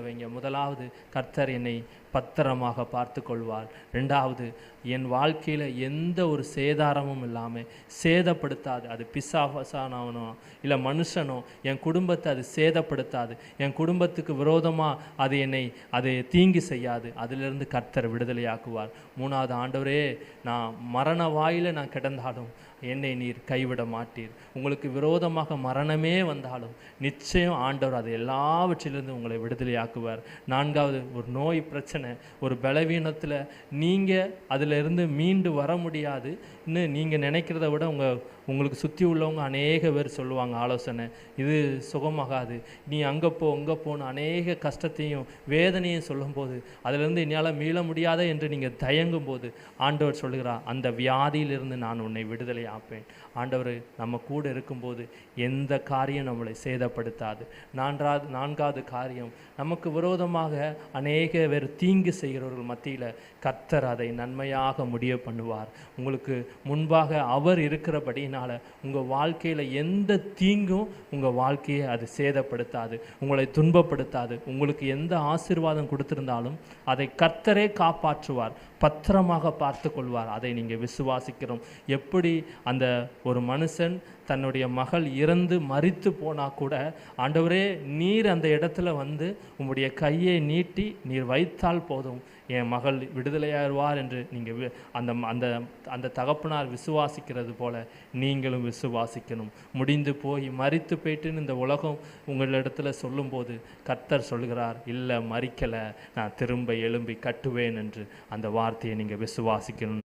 வைங்க. முதலாவது, கர்த்தர் என்னை பத்திரமாக பார்த்து கொள்வார். ரெண்டாவது, என் வாழ்க்கையில் எந்த ஒரு சேதாரமும் இல்லாமல் சேதப்படுத்தாது. அது பிசாசானவனோ இல்லை மனுஷனோ என் குடும்பத்தை அது சேதப்படுத்தாது. என் குடும்பத்துக்கு விரோதமாக அது தீங்கு செய்யாது. அதிலிருந்து கர்த்தர் விடுதலையாக்குவார். மூணாவது, ஆண்டவரே, நான் மரண வாயில் நான் கிடந்தாலும் என்னை நீர் கைவிட மாட்டீர். உங்களுக்கு விரோதமாக மரணமே வந்தாலும் நிச்சயம் ஆண்டவர் அது எல்லாவற்றிலிருந்து உங்களை விடுதலையாக்குவார். நான்காவது, ஒரு நோய் பிரச்சனை, ஒரு பலவீனத்தில் நீங்கள் அதிலிருந்து மீண்டு வர முடியாது. இன்னும் நீங்கள் நினைக்கிறத விட உங்களுக்கு சுற்றி உள்ளவங்க அநேக பேர் சொல்லுவாங்க ஆலோசனை, இது சுகமாகாது, நீ அங்கே போன்னு அநேக கஷ்டத்தையும் வேதனையும் சொல்லும்போது அதிலிருந்து என்னால் மீள முடியாத என்று நீங்கள் தயங்கும் போது ஆண்டவர் சொல்லுகிறார், அந்த வியாதியிலிருந்து நான் உன்னை விடுதலை ஆப்பேன். ஆண்டவர் நம்ம கூட இருக்கும்போது எந்த காரியம் நம்மளை சேதப்படுத்தாது. நான்காவது காரியம், நமக்கு விரோதமாக அநேக பேர் தீங்கு செய்கிறவர்கள் மத்தியில் கர்த்தர் அதை நன்மையாக முடிய பண்ணுவார். உங்களுக்கு முன்பாக அவர் இருக்கிறபடினால உங்கள் வாழ்க்கையில் எந்த தீங்கும் உங்கள் வாழ்க்கையை அது சேதப்படுத்தாது, உங்களை துன்பப்படுத்தாது. உங்களுக்கு எந்த ஆசீர்வாதம் கொடுத்திருந்தாலும் அதை கர்த்தரே காப்பாற்றுவார், பத்திரமாக பார்த்து கொள்வார். அதை நீங்கள் விசுவாசிக்கிறோம். எப்படி அந்த ஒரு மனுஷன் தன்னுடைய மகள் இறந்து மரித்து போனால் கூட, ஆண்டவரே, நீர் அந்த இடத்துல வந்து உம்முடைய கையை நீட்டி நீர் வைத்தால் போதும், என் மகள் விடுதலையாயிருவார் என்று நீங்கள் அந்த தகப்பனார் விசுவாசிக்கிறது போல நீங்களும் விசுவாசிக்கணும். முடிந்து போய் மரித்து போயிட்டுன்னு இந்த உலகம் உங்களிடத்துல சொல்லும்போது கர்த்தர் சொல்கிறார், இல்லை, மரிக்கலை, நான் திரும்ப எழும்பி கட்டுவேன் என்று அந்த வார்த்தையை நீங்கள் விசுவாசிக்கணும்.